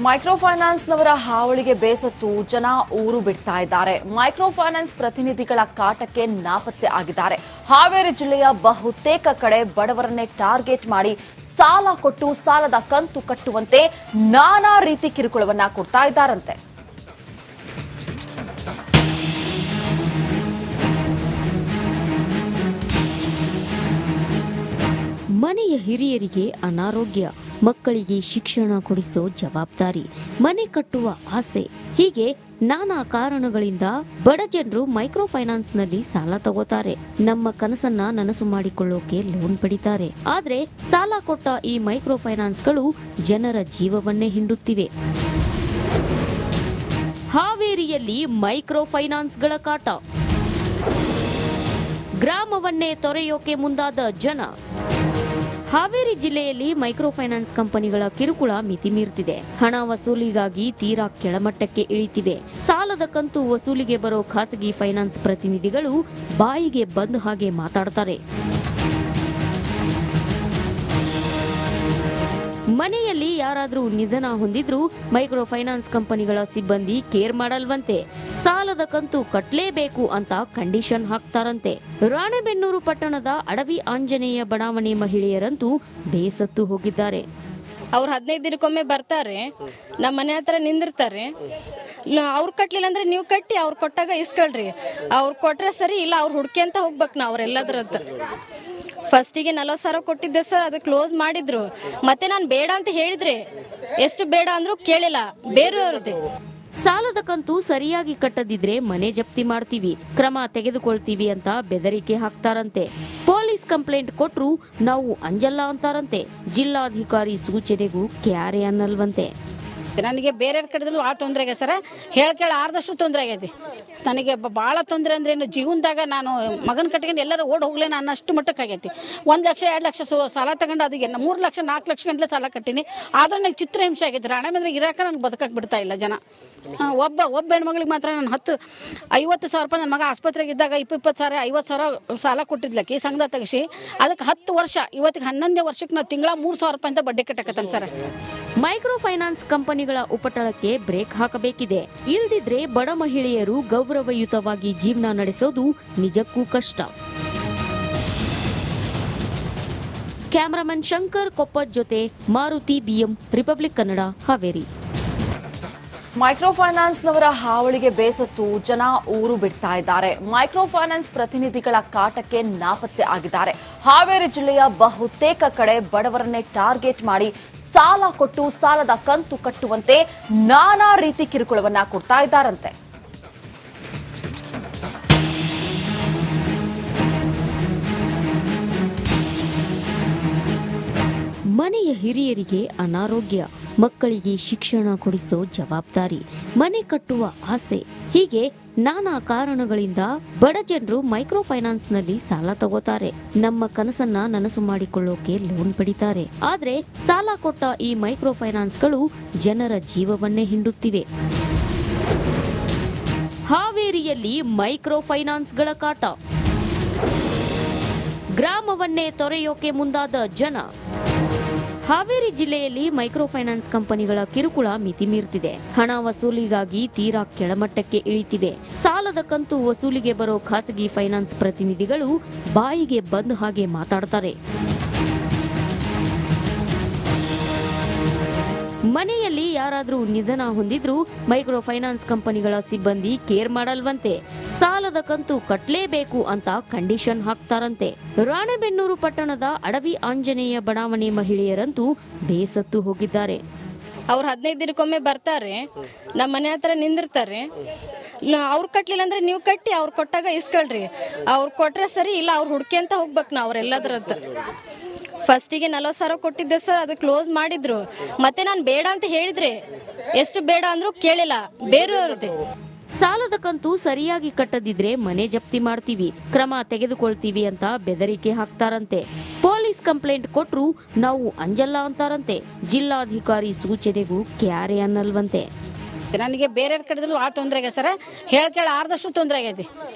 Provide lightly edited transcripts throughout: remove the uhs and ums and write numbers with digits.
Micro ಫೈನಾನ್ಸ್ನವರ ಹಾವಳಿಗೆ ಬೇಸತ್ತು ಜನ ಊರು ಬಿಡ್ತಾ ಇದ್ದಾರೆ. ಮೈಕ್ರೋ ಫೈನಾನ್ಸ್ ಪ್ರತಿನಿಧಿಗಳ ಕಾಟಕ್ಕೆ ನಾಪತ್ತೆ ಆಗಿದ್ದಾರೆ. ಹಾವೇರಿ ಜಿಲ್ಲೆಯ ಬಹುತೇಕ ಕಡೆ ಬಡವರನ್ನೇ ಟಾರ್ಗೆಟ್ ಮಾಡಿ ಸಾಲ ಕೊಟ್ಟು ಸಾಲದ ಕಂತು ಕಟ್ಟುವಂತೆ ನಾನಾ ರೀತಿ ಕಿರುಕುಳವನ್ನ ಕೊಡ್ತಾ ಇದ್ದಾರಂತೆ. ಮನೆಯ ಹಿರಿಯರಿಗೆ ಅನಾರೋಗ್ಯ, ಮಕ್ಕಳಿಗೆ ಶಿಕ್ಷಣ ಕೊಡಿಸೋ ಜವಾಬ್ದಾರಿ, ಮನೆ ಕಟ್ಟುವ ಆಸೆ, ಹೀಗೆ ನಾನಾ ಕಾರಣಗಳಿಂದ ಬಡ ಜನರು ಮೈಕ್ರೋ ಫೈನಾನ್ಸ್ ನಲ್ಲಿ ಸಾಲ ತಗೋತಾರೆ. ನಮ್ಮ ಕನಸನ್ನ ನನಸು ಮಾಡಿಕೊಳ್ಳೋಕೆ ಲೋನ್ ಪಡಿತಾರೆ. ಆದ್ರೆ ಸಾಲ ಕೊಟ್ಟ ಈ ಮೈಕ್ರೋ ಫೈನಾನ್ಸ್ಗಳು ಜನರ ಜೀವವನ್ನೇ ಹಿಂಡುತ್ತಿವೆ. ಹಾವೇರಿಯಲ್ಲಿ ಮೈಕ್ರೋ ಫೈನಾನ್ಸ್ಗಳ ಕಾಟ, ಗ್ರಾಮವನ್ನೇ ತೊರೆಯೋಕೆ ಮುಂದಾದ ಜನ. ಹಾವೇರಿ ಜಿಲ್ಲೆಯಲ್ಲಿ ಮೈಕ್ರೋ ಫೈನಾನ್ಸ್ ಕಂಪನಿಗಳ ಕಿರುಕುಳ ಮಿತಿ ಮೀರ್ತಿದೆ. ಹಣ ವಸೂಲಿಗಾಗಿ ತೀರಾ ಕೆಳಮಟ್ಟಕ್ಕೆ ಇಳಿತಿವೆ. ಸಾಲದ ಕಂತು ವಸೂಲಿಗೆ ಬರೋ ಖಾಸಗಿ ಫೈನಾನ್ಸ್ ಪ್ರತಿನಿಧಿಗಳು ಬಾಯಿಗೆ ಬಂದ ಹಾಗೆ ಮಾತಾಡ್ತಾರೆ. ಮನೆಯಲ್ಲಿ ಯಾರಾದ್ರೂ ನಿಧನ ಹೊಂದಿದ್ರೂ ಮೈಕ್ರೋ ಫೈನಾನ್ಸ್ ಕಂಪನಿಗಳ ಸಿಬ್ಬಂದಿ ಕೇರ್ ಮಾಡಲ್ವಂತೆ. ಸಾಲದ ಕಂತು ಕಟ್ಟಲೇಬೇಕು ಅಂತ ಕಂಡೀಷನ್ ಹಾಕ್ತಾರಂತೆ. ರಾಣೆಬೆನ್ನೂರು ಪಟ್ಟಣದ ಅಡವಿ ಆಂಜನೇಯ ಬಡಾವಣೆ ಮಹಿಳೆಯರಂತೂ ಬೇಸತ್ತು ಹೋಗಿದ್ದಾರೆ. ಅವ್ರು 15 ದಿನಕ್ಕೊಮ್ಮೆ ಬರ್ತಾರೆ, ನಮ್ಮ ಮನೆ ಹತ್ರ ನಿಂದಿರ್ತಾರೆ. ಅವ್ರು ಕಟ್ಲಿಲ್ಲ ಅಂದ್ರೆ ನೀವು ಕಟ್ಟಿ, ಅವ್ರು ಕೊಟ್ಟಾಗ ಇಸ್ಕೊಳ್ರಿ. ಅವ್ರು ಕೊಟ್ರೆ ಸರಿ, ಇಲ್ಲ ಅವ್ರು ಹುಡ್ಕೆಂತ ಹೋಗ್ಬೇಕು ನಾವು ಅವ್ರೆಲ್ಲದ್ರದ್ದು. ಫಸ್ಟಿಗೆ 40 ಸಾವಿರ ಕೊಟ್ಟಿದ್ದೆ ಸರ್, ಅದು ಕ್ಲೋಸ್ ಮಾಡಿದ್ರು. ಮತ್ತೆ ನಾನು ಬೇಡ ಅಂತ ಹೇಳಿದ್ರೆ ಎಷ್ಟು ಬೇಡ ಅಂದ್ರೂ ಕೇಳಿಲ್ಲ, ಬೇರೆಯವ್ರದ್ದೇ. ಸಾಲದ ಕಂತು ಸರಿಯಾಗಿ ಕಟ್ಟದಿದ್ರೆ ಮನೆ ಜಪ್ತಿ ಮಾಡ್ತೀವಿ, ಕ್ರಮ ತೆಗೆದುಕೊಳ್ತೀವಿ ಅಂತ ಬೆದರಿಕೆ ಹಾಕ್ತಾರಂತೆ. ಪೊಲೀಸ್ ಕಂಪ್ಲೇಂಟ್ ಕೊಟ್ರು ನಾವು ಅಂಜಲ್ಲ ಅಂತಾರಂತೆ. ಜಿಲ್ಲಾಧಿಕಾರಿ ಸೂಚನೆಗೂ ಕ್ಯಾರೆ ಅನ್ನಲ್ವಂತೆ. ನನಗೆ ಬೇರೆ ಕಡೆದಲ್ಲೂ ಆ ತೊಂದರೆ ಆಗಿದೆ ಸರ್, ಆರ್ದಷ್ಟು ತೊಂದರೆ ಆಗೈತಿ. ನನಗೆ ಭಾಳ ತೊಂದರೆ ಅಂದ್ರೆ ಏನು, ಜೀವನದಾಗ ನಾನು ಮಗನ ಕಟ್ಕೊಂಡು ಎಲ್ಲರೂ ಓಡ್ ಹೋಗ್ಲೇನ ಅನ್ನಷ್ಟು ಮಟ್ಟಕ್ಕೆ ಆಗೈತಿ. 1 ಲಕ್ಷ 2 ಲಕ್ಷ ಸಾಲ ತಗೊಂಡು ಅದಕ್ಕೆ 3 ಲಕ್ಷ 4 ಲಕ್ಷ ಗಂಟಲೆ ಸಾಲ ಕಟ್ಟಿನಿ. ಆದ್ರೆ ನನಗೆ ಚಿತ್ರಹಿಂಸೆ ಆಗೈತಿ. ರಾಣೆಬೆನ್ನೂರು ಇರಾಕ ನನಗೆ ಬದುಕಕ್ಕೆ ಬಿಡ್ತಾ ಇಲ್ಲ ಜನ. ಒಬ್ಬ ಹೆಣ್ಮಗಳಿಗೆ ಮಾತ್ರ ನಾನು 50 ಸಾವಿರ ರೂಪಾಯಿ ನನ್ನ ಮಗ ಆಸ್ಪತ್ರೆಗೆ ಇದ್ದಾಗ 20 ಸಾವಿರ 50 ಸಾವಿರ ಸಾಲ ಕೊಟ್ಟಿದ್ಲಕ್ಕೆ ಸಂಘದ ತೆಗಿಸಿ, ಅದಕ್ಕೆ 10 ವರ್ಷ ಇವತ್ತಿಗೆ 11ನೇ ವರ್ಷಕ್ಕೆ ನಾವು ತಿಂಗಳ 3 ಸಾವಿರ ರೂಪಾಯಿ ಅಂತ ಬಡ್ಡಿ ಕಟ್ಟಕತ್ತೇನೆ ಸರ್. ಮೈಕ್ರೋ ಫೈನಾನ್ಸ್ ಕಂಪನಿಗಳ ಉಪಟಳಕ್ಕೆ ಬ್ರೇಕ್ ಹಾಕಬೇಕಿದೆ. ಇಲ್ದಿದ್ರೆ ಬಡ ಮಹಿಳೆಯರು ಗೌರವಯುತವಾಗಿ ಜೀವನ ನಡೆಸೋದು ನಿಜಕ್ಕೂ ಕಷ್ಟ. ಕ್ಯಾಮರಾಮನ್ ಶಂಕರ್ ಕೊಪ್ಪದ್ ಜೊತೆ Maruti BM, Republic Kannada, Haveri. Micro ಫೈನಾನ್ಸ್ನವರ ಹಾವಳಿಗೆ ಬೇಸತ್ತು ಜನ ಊರು ಬಿಡ್ತಾ ಇದ್ದಾರೆ. ಮೈಕ್ರೋ ಫೈನಾನ್ಸ್ ಪ್ರತಿನಿಧಿಗಳ ಕಾಟಕ್ಕೆ ನಾಪತ್ತೆ ಆಗಿದ್ದಾರೆ. ಹಾವೇರಿ ಜಿಲ್ಲೆಯ ಬಹುತೇಕ ಕಡೆ ಬಡವರನ್ನೇ ಟಾರ್ಗೆಟ್ ಮಾಡಿ ಸಾಲ ಕೊಟ್ಟು ಸಾಲದ ಕಂತು ಕಟ್ಟುವಂತೆ ನಾನಾ ರೀತಿ ಕಿರುಕುಳವನ್ನ ಕೊಡ್ತಾ ಇದ್ದಾರಂತೆ. ಮನೆಯ ಹಿರಿಯರಿಗೆ ಅನಾರೋಗ್ಯ, ಮಕ್ಕಳಿಗೆ ಶಿಕ್ಷಣ ಕೊಡಿಸೋ ಜವಾಬ್ದಾರಿ, ಮನೆ ಕಟ್ಟುವ ಆಸೆ, ಹೀಗೆ ನಾನಾ ಕಾರಣಗಳಿಂದ ಬಡ ಜನರು ಮೈಕ್ರೋ ಫೈನಾನ್ಸ್ ನಲ್ಲಿ ಸಾಲ ತಗೋತಾರೆ. ನಮ್ಮ ಕನಸನ್ನ ನನಸು ಮಾಡಿಕೊಳ್ಳೋಕೆ ಲೋನ್ ಪಡಿತಾರೆ. ಆದ್ರೆ ಸಾಲ ಕೊಟ್ಟ ಈ ಮೈಕ್ರೋ ಫೈನಾನ್ಸ್ಗಳು ಜನರ ಜೀವವನ್ನೇ ಹಿಂಡುತ್ತಿವೆ. ಹಾವೇರಿಯಲ್ಲಿ ಮೈಕ್ರೋ ಫೈನಾನ್ಸ್ಗಳ ಕಾಟ, ಗ್ರಾಮವನ್ನೇ ತೊರೆಯೋಕೆ ಮುಂದಾದ ಜನ. ಹಾವೇರಿ ಜಿಲ್ಲೆಯಲ್ಲಿ ಮೈಕ್ರೋ ಫೈನಾನ್ಸ್ ಕಂಪನಿಗಳ ಕಿರುಕುಳ ಮಿತಿ ಮೀರ್ತಿದೆ. ಹಣ ವಸೂಲಿಗಾಗಿ ತೀರಾ ಕೆಳಮಟ್ಟಕ್ಕೆ ಇಳಿತಿವೆ. ಸಾಲದ ಕಂತು ವಸೂಲಿಗೆ ಬರೋ ಖಾಸಗಿ ಫೈನಾನ್ಸ್ ಪ್ರತಿನಿಧಿಗಳು ಬಾಯಿಗೆ ಬಂದ ಹಾಗೆ ಮಾತಾಡ್ತಾರೆ. ಮನೆಯಲ್ಲಿ ಯಾರಾದ್ರೂ ನಿಧನ ಹೊಂದಿದ್ರೂ ಮೈಕ್ರೋ ಫೈನಾನ್ಸ್ ಕಂಪನಿಗಳ ಸಿಬ್ಬಂದಿ ಕೇರ್ ಮಾಡಲ್ವಂತೆ. ಸಾಲದ ಕಂತು ಕಟ್ಟಲೇಬೇಕು ಅಂತ ಕಂಡೀಷನ್ ಹಾಕ್ತಾರಂತೆ. ರಾಣೆಬೆನ್ನೂರು ಪಟ್ಟಣದ ಅಡವಿ ಆಂಜನೇಯ ಬಡಾವಣೆ ಮಹಿಳೆಯರಂತೂ ಬೇಸತ್ತು ಹೋಗಿದ್ದಾರೆ. ಅವ್ರು 15 ದಿನಕ್ಕೊಮ್ಮೆ ಬರ್ತಾರೆ, ನಮ್ಮ ಮನೆ ಹತ್ರ ನಿಂದಿರ್ತಾರೆ. ಅವ್ರು ಕಟ್ಲಿಲ್ಲ ಅಂದ್ರೆ ನೀವು ಕಟ್ಟಿ, ಅವ್ರು ಕೊಟ್ಟಾಗ ಇಸ್ಕೊಳ್ರಿ. ಅವ್ರು ಕೊಟ್ರೆ ಸರಿ, ಇಲ್ಲ ಅವ್ರು ಹುಡ್ಕೆಂತ ಹೋಗ್ಬೇಕು ನಾವು ಅವ್ರೆಲ್ಲದ್ರದ್ದು. ಫಸ್ಟಿಗೆ 40 ಸಾವಿರ ಕೊಟ್ಟಿದ್ದೆ ಸರ್, ಅದು ಕ್ಲೋಸ್ ಮಾಡಿದ್ರು. ಮತ್ತೆ ನಾನು ಬೇಡ ಅಂತ ಹೇಳಿದ್ರೆ ಎಷ್ಟು ಬೇಡ ಅಂದ್ರೂ ಕೇಳಿಲ್ಲ, ಬೇರೆಯವ್ರದ್ದೇ. ಸಾಲದ ಕಂತು ಸರಿಯಾಗಿ ಕಟ್ಟದಿದ್ರೆ ಮನೆ ಜಪ್ತಿ ಮಾಡ್ತೀವಿ, ಕ್ರಮ ತೆಗೆದುಕೊಳ್ತೀವಿ ಅಂತ ಬೆದರಿಕೆ ಹಾಕ್ತಾರಂತೆ. ಪೊಲೀಸ್ ಕಂಪ್ಲೇಂಟ್ ಕೊಟ್ರು ನಾವು ಅಂಜಲ್ಲ ಅಂತಾರಂತೆ. ಜಿಲ್ಲಾಧಿಕಾರಿ ಸೂಚನೆಗೂ ಕ್ಯಾರೆ ಅನ್ನಲ್ವಂತೆ. ನನಗೆ ಬೇರೆ ಕಡೆದಲ್ಲೂ ಭಾಳ ತೊಂದರೆ ಆಗೈತೆ ಸರ್. ಹೇಳ್ಕೇಳ ಆರ್ದಷ್ಟು ತೊಂದರೆ ಆಗೈತಿ.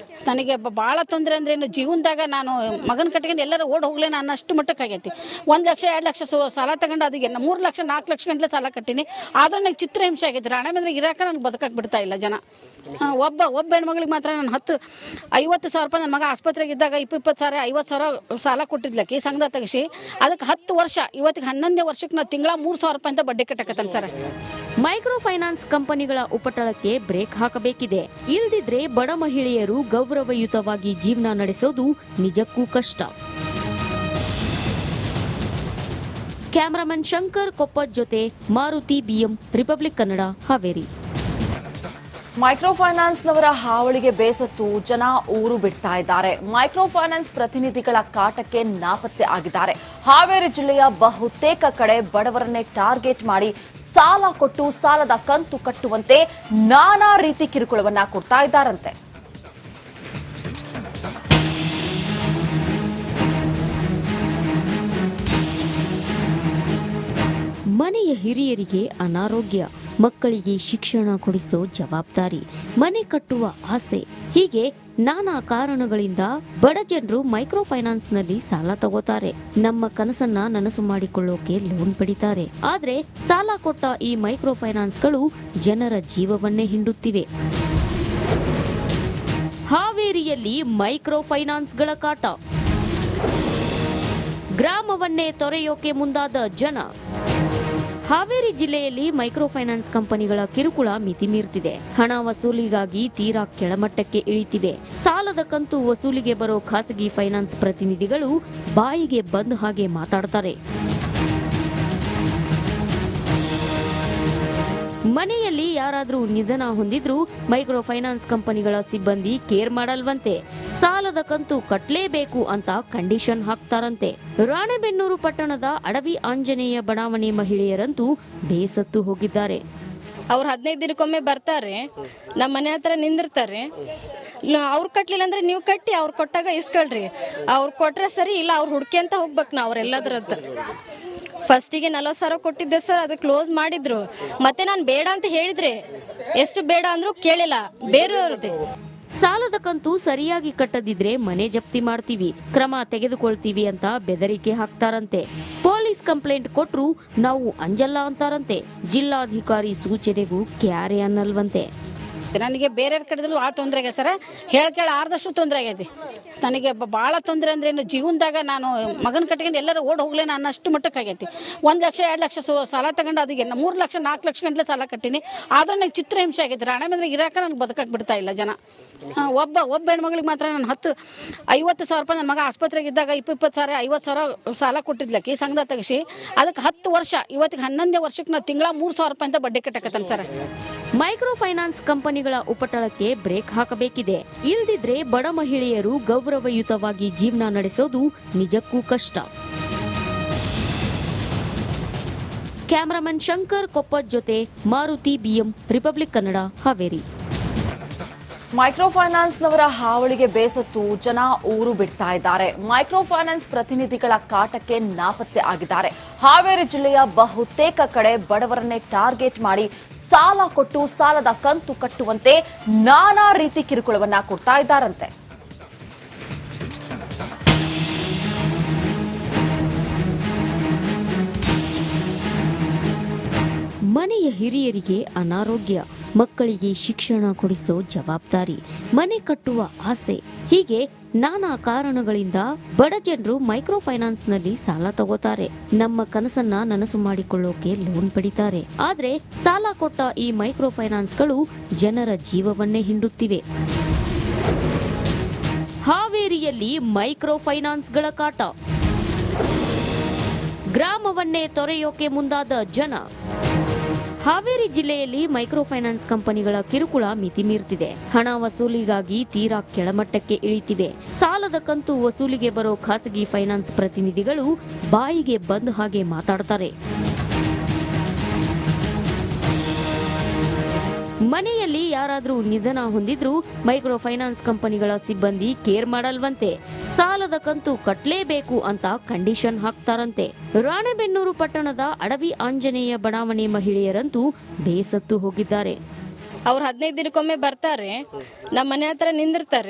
ನನಗೆ ಭಾಳ ತೊಂದರೆ ಅಂದ್ರೆ ಏನು ಜೀವನದಾಗ ನಾನು ಮಗನ ಕಟ್ಕೊಂಡು ಎಲ್ಲರೂ ಓಡ್ ಹೋಗ್ಲೇನ ಅನ್ನಷ್ಟು ಮಟ್ಟಕ್ಕೆ ಆಗೈತಿ. 1 ಲಕ್ಷ 2 ಲಕ್ಷ ಸಾಲ ತಗೊಂಡು ಅದಕ್ಕೆ 3 ಲಕ್ಷ 4 ಲಕ್ಷ ಗಂಟಲೆ ಸಾಲ ಕಟ್ಟಿನಿ. ಆದ್ರೂ ನನಗೆ ಚಿತ್ರಹಿಂಸೆ ಆಗೈತಿ. ರಾಣೆ ಬಂದ್ರೆ ಇರಾಕ ನನಗೆ ಬದುಕಕ್ಕೆ ಬಿಡ್ತಾ ಇಲ್ಲ ಜನ. ಒಬ್ಬ ಹೆಣ್ಮಗಳಿಗೆ ಮಾತ್ರ ನಾನು 50 ಸಾವಿರ ರೂಪಾಯಿ ನನ್ನ ಮಗ ಆಸ್ಪತ್ರೆಗೆ ಇದ್ದಾಗ 20 ಸಾವಿರ 50 ಸಾವಿರ ಸಾಲ ಕೊಟ್ಟಿದ್ಲಕ್ಕಿ ಸಂಘದ ತೆಗಿಸಿ ಅದಕ್ಕೆ 10 ವರ್ಷ ಇವತ್ತಿಗೆ 11ನೇ ವರ್ಷಕ್ಕೆ ನಾವು ತಿಂಗಳ 3 ಸಾವಿರ ರೂಪಾಯಿ ಅಂತ ಬಡ್ಡಿ ಕಟ್ಟಕತ್ತಲ್ಲ ಸರ್. ಮೈಕ್ರೋ ಫೈನಾನ್ಸ್ ಕಂಪನಿಗಳ ಉಪಟಳಕ್ಕೆ ಬ್ರೇಕ್ ಹಾಕಬೇಕಿದೆ. ಇಲ್ದಿದ್ರೆ ಬಡ ಮಹಿಳೆಯರು ಗೌರವಯುತವಾಗಿ ಜೀವನ ನಡೆಸೋದು ನಿಜಕ್ಕೂ ಕಷ್ಟ. ಕ್ಯಾಮರಾಮನ್ ಶಂಕರ್ ಕೊಪ್ಪದ್ ಜೊತೆ Maruti BM Republic Kannada Haveri. Micro ಫೈನಾನ್ಸ್ನವರ ಹಾವಳಿಗೆ ಬೇಸತ್ತು ಜನ ಊರು ಬಿಡ್ತಾ ಇದ್ದಾರೆ. ಮೈಕ್ರೋ ಫೈನಾನ್ಸ್ ಪ್ರತಿನಿಧಿಗಳ ಕಾಟಕ್ಕೆ ನಾಪತ್ತೆ ಆಗಿದ್ದಾರೆ. ಹಾವೇರಿ ಜಿಲ್ಲೆಯ ಬಹುತೇಕ ಕಡೆ ಬಡವರನ್ನೇ ಟಾರ್ಗೆಟ್ ಮಾಡಿ ಸಾಲ ಕೊಟ್ಟು ಸಾಲದ ಕಂತು ಕಟ್ಟುವಂತೆ ನಾನಾ ರೀತಿ ಕಿರುಕುಳವನ್ನ ಕೊಡ್ತಾ ಇದ್ದಾರಂತೆ. ಮನೆಯ ಹಿರಿಯರಿಗೆ ಅನಾರೋಗ್ಯ, ಮಕ್ಕಳಿಗೆ ಶಿಕ್ಷಣ ಕೊಡಿಸೋ ಜವಾಬ್ದಾರಿ, ಮನೆ ಕಟ್ಟುವ ಆಸೆ, ಹೀಗೆ ನಾನಾ ಕಾರಣಗಳಿಂದ ಬಡ ಜನರು ಮೈಕ್ರೋ ಫೈನಾನ್ಸ್ನಲ್ಲಿ ಸಾಲ ತಗೋತಾರೆ. ನಮ್ಮ ಕನಸನ್ನ ನನಸು ಮಾಡಿಕೊಳ್ಳೋಕೆ ಲೋನ್ ಪಡಿತಾರೆ. ಆದ್ರೆ ಸಾಲ ಕೊಟ್ಟ ಈ ಮೈಕ್ರೋ ಫೈನಾನ್ಸ್ಗಳು ಜನರ ಜೀವವನ್ನೇ ಹಿಂಡುತ್ತಿವೆ. ಹಾವೇರಿಯಲ್ಲಿ ಮೈಕ್ರೋ ಫೈನಾನ್ಸ್ಗಳ ಕಾಟ. ಗ್ರಾಮವನ್ನೇ ತೊರೆಯೋಕೆ ಮುಂದಾದ ಜನ. ಹಾವೇರಿ ಜಿಲ್ಲೆಯಲ್ಲಿ ಮೈಕ್ರೋ ಫೈನಾನ್ಸ್ ಕಂಪನಿಗಳ ಕಿರುಕುಳ ಮಿತಿ ಮೀರ್ತಿದೆ. ಹಣ ವಸೂಲಿಗಾಗಿ ತೀರಾ ಕೆಳಮಟ್ಟಕ್ಕೆ ಇಳಿತಿವೆ. ಸಾಲದ ಕಂತು ವಸೂಲಿಗೆ ಬರೋ ಖಾಸಗಿ ಫೈನಾನ್ಸ್ ಪ್ರತಿನಿಧಿಗಳು ಬಾಯಿಗೆ ಬಂದ ಹಾಗೆ ಮಾತಾಡ್ತಾರೆ. ಮನೆಯಲ್ಲಿ ಯಾರಾದ್ರೂ ನಿಧನ ಹೊಂದಿದ್ರೂ ಮೈಕ್ರೋ ಫೈನಾನ್ಸ್ ಕಂಪನಿಗಳ ಸಿಬ್ಬಂದಿ ಕೇರ್ ಮಾಡಲ್ವಂತೆ. ಸಾಲದ ಕಂತು ಕಟ್ಟಲೇಬೇಕು ಅಂತ ಕಂಡೀಷನ್ ಹಾಕ್ತಾರಂತೆ. ರಾಣೆಬೆನ್ನೂರು ಪಟ್ಟಣದ ಅಡವಿ ಆಂಜನೇಯ ಬಡಾವಣೆ ಮಹಿಳೆಯರಂತೂ ಬೇಸತ್ತು ಹೋಗಿದ್ದಾರೆ. ಅವ್ರು 15 ದಿನಕ್ಕೊಮ್ಮೆ ಬರ್ತಾರೆ, ನಮ್ಮ ಮನೆ ಹತ್ರ ನಿಂದಿರ್ತಾರೆ. ಅವ್ರು ಕಟ್ಲಿಲ್ಲ ಅಂದ್ರೆ ನೀವು ಕಟ್ಟಿ, ಅವ್ರು ಕೊಟ್ಟಾಗ ಇಸ್ಕೊಳ್ರಿ. ಅವ್ರು ಕೊಟ್ರೆ ಸರಿ, ಇಲ್ಲ ಅವ್ರು ಹುಡ್ಕೆಂತ ಹೋಗ್ಬೇಕು ನಾವು ಅವ್ರೆಲ್ಲದ್ರದ್ದು. ಫಸ್ಟಿಗೆ 40 ಸಾವಿರ ಕೊಟ್ಟಿದ್ದೆ ಸರ್, ಅದು ಕ್ಲೋಸ್ ಮಾಡಿದ್ರು. ಮತ್ತೆ ನಾನು ಬೇಡ ಅಂತ ಹೇಳಿದ್ರೆ ಎಷ್ಟು ಬೇಡ ಅಂದ್ರೂ ಕೇಳಿಲ್ಲ, ಬೇರೆಯವ್ರದ್ದೇ. ಸಾಲದ ಕಂತು ಸರಿಯಾಗಿ ಕಟ್ಟದಿದ್ರೆ ಮನೆ ಜಪ್ತಿ ಮಾಡ್ತೀವಿ, ಕ್ರಮ ತೆಗೆದುಕೊಳ್ತೀವಿ ಅಂತ ಬೆದರಿಕೆ ಹಾಕ್ತಾರಂತೆ. ಪೊಲೀಸ್ ಕಂಪ್ಲೇಂಟ್ ಕೊಟ್ರು ನಾವು ಅಂಜಲ್ಲ ಅಂತಾರಂತೆ. ಜಿಲ್ಲಾಧಿಕಾರಿ ಸೂಚನೆಗೂ ಕ್ಯಾರೆ ಅನ್ನಲ್ವಂತೆ. ನನಗೆ ಬೇರೆ ಕಡೆದಲ್ಲೂ ಭಾಳ ತೊಂದರೆ ಆಗೈತೆ ಸರ್. ಹೇಳ್ಕೇಳ ಆರ್ದಷ್ಟು ತೊಂದರೆ ಆಗೈತಿ. ನನಗೆ ಭಾಳ ತೊಂದರೆ ಅಂದ್ರೆ ಏನು ಜೀವನದಾಗ ನಾನು ಮಗನ ಕಟ್ಕೊಂಡು ಎಲ್ಲರೂ ಓಡ್ ಹೋಗ್ಲೇನ ಅನ್ನಷ್ಟು ಮಟ್ಟಕ್ಕೆ ಆಗೈತಿ. 1 ಲಕ್ಷ 2 ಲಕ್ಷ ಸಾಲ ತಗೊಂಡು ಅದಕ್ಕೆ 3 ಲಕ್ಷ 4 ಲಕ್ಷ ಗಂಟಲೆ ಸಾಲ ಕಟ್ಟಿನಿ. ಆದ್ರೂ ನನಗೆ ಚಿತ್ರಹಿಂಸೆ ಆಗೈತಿ. ರಾಣೆ ಬಂದ್ರೆ ಇರಾಕ ನನಗೆ ಬದುಕಕ್ಕೆ ಬಿಡ್ತಾ ಇಲ್ಲ ಜನ. ಒಬ್ಬ ಹೆಣ್ಮಗಳಿಗೆ ಮಾತ್ರ ನಾನು 50 ಸಾವಿರ ರೂಪಾಯಿ ನನ್ನ ಮಗ ಆಸ್ಪತ್ರೆಗೆ ಇದ್ದಾಗ 20 ಸಾವಿರ 50 ಸಾವಿರ ಸಾಲ ಕೊಟ್ಟಿದ್ಲಕ್ಕಿ ಸಂಘದ ತೆಗಿಸಿ ಅದಕ್ಕೆ 10 ವರ್ಷ ಇವತ್ತಿಗೆ 11ನೇ ವರ್ಷಕ್ಕೆ ನಾವು ತಿಂಗಳ 3 ಸಾವಿರ ರೂಪಾಯಿ ಅಂತ ಬಡ್ಡಿ ಕಟ್ಟಕತ್ತಲ್ಲ ಸರ್. ಮೈಕ್ರೋ ಫೈನಾನ್ಸ್ ಕಂಪನಿಗಳ ಉಪಟಳಕ್ಕೆ ಬ್ರೇಕ್ ಹಾಕಬೇಕಿದೆ. ಇಲ್ದಿದ್ರೆ ಬಡ ಮಹಿಳೆಯರು ಗೌರವಯುತವಾಗಿ ಜೀವನ ನಡೆಸೋದು ನಿಜಕ್ಕೂ ಕಷ್ಟ. ಕ್ಯಾಮರಾಮನ್ ಶಂಕರ್ ಕೊಪ್ಪದ್ ಜೊತೆ Maruti BM Republic Kannada Haveri. Micro ಫೈನಾನ್ಸ್ನವರ ಹಾವಳಿಗೆ ಬೇಸತ್ತು ಜನ ಊರು ಬಿಡ್ತಾ ಇದ್ದಾರೆ. ಮೈಕ್ರೋ ಫೈನಾನ್ಸ್ ಪ್ರತಿನಿಧಿಗಳ ಕಾಟಕ್ಕೆ ನಾಪತ್ತೆ ಆಗಿದ್ದಾರೆ. ಹಾವೇರಿ ಜಿಲ್ಲೆಯ ಬಹುತೇಕ ಕಡೆ ಬಡವರನ್ನೇ ಟಾರ್ಗೆಟ್ ಮಾಡಿ ಸಾಲ ಕೊಟ್ಟು ಸಾಲದ ಕಂತು ಕಟ್ಟುವಂತೆ ನಾನಾ ರೀತಿ ಕಿರುಕುಳವನ್ನ ಕೊಡ್ತಾ ಇದ್ದಾರಂತೆ. ಮನೆಯ ಹಿರಿಯರಿಗೆ ಅನಾರೋಗ್ಯ, ಮಕ್ಕಳಿಗೆ ಶಿಕ್ಷಣ ಕೊಡಿಸೋ ಜವಾಬ್ದಾರಿ, ಮನೆ ಕಟ್ಟುವ ಆಸೆ, ಹೀಗೆ ನಾನಾ ಕಾರಣಗಳಿಂದ ಬಡ ಜನರು ಮೈಕ್ರೋ ಫೈನಾನ್ಸ್ನಲ್ಲಿ ಸಾಲ ತಗೋತಾರೆ. ನಮ್ಮ ಕನಸನ್ನ ನನಸು ಮಾಡಿಕೊಳ್ಳೋಕೆ ಲೋನ್ ಪಡಿತಾರೆ. ಆದ್ರೆ ಸಾಲ ಕೊಟ್ಟ ಈ ಮೈಕ್ರೋ ಫೈನಾನ್ಸ್ಗಳು ಜನರ ಜೀವವನ್ನೇ ಹಿಂಡುತ್ತಿವೆ. ಹಾವೇರಿಯಲ್ಲಿ ಮೈಕ್ರೋ ಫೈನಾನ್ಸ್ಗಳ ಕಾಟ. ಗ್ರಾಮವನ್ನೇ ತೊರೆಯೋಕೆ ಮುಂದಾದ ಜನ. ಹಾವೇರಿ ಜಿಲ್ಲೆಯಲ್ಲಿ ಮೈಕ್ರೋ ಫೈನಾನ್ಸ್ ಕಂಪನಿಗಳ ಕಿರುಕುಳ ಮಿತಿ ಮೀರ್ತಿದೆ. ಹಣ ವಸೂಲಿಗಾಗಿ ತೀರಾ ಕೆಳಮಟ್ಟಕ್ಕೆ ಇಳಿತಿವೆ. ಸಾಲದ ಕಂತು ವಸೂಲಿಗೆ ಬರೋ ಖಾಸಗಿ ಫೈನಾನ್ಸ್ ಪ್ರತಿನಿಧಿಗಳು ಬಾಯಿಗೆ ಬಂದ ಹಾಗೆ ಮಾತಾಡ್ತಾರೆ. ಮನೆಯಲ್ಲಿ ಯಾರಾದ್ರೂ ನಿಧನ ಹೊಂದಿದ್ರೂ ಮೈಕ್ರೋ ಫೈನಾನ್ಸ್ ಕಂಪನಿಗಳ ಸಿಬ್ಬಂದಿ ಕೇರ್ ಮಾಡಲ್ವಂತೆ. ಸಾಲದ ಕಂತು ಕಟ್ಟಲೇಬೇಕು ಅಂತ ಕಂಡೀಷನ್ ಹಾಕ್ತಾರಂತೆ. ರಾಣೆಬೆನ್ನೂರು ಪಟ್ಟಣದ ಅಡವಿ ಆಂಜನೇಯ ಬಡಾವಣೆ ಮಹಿಳೆಯರಂತೂ ಬೇಸತ್ತು ಹೋಗಿದ್ದಾರೆ. ಅವ್ರು 15 ದಿನಕ್ಕೊಮ್ಮೆ ಬರ್ತಾರೆ, ನಮ್ಮ ಮನೆ ಹತ್ರ ನಿಂದಿರ್ತಾರೆ.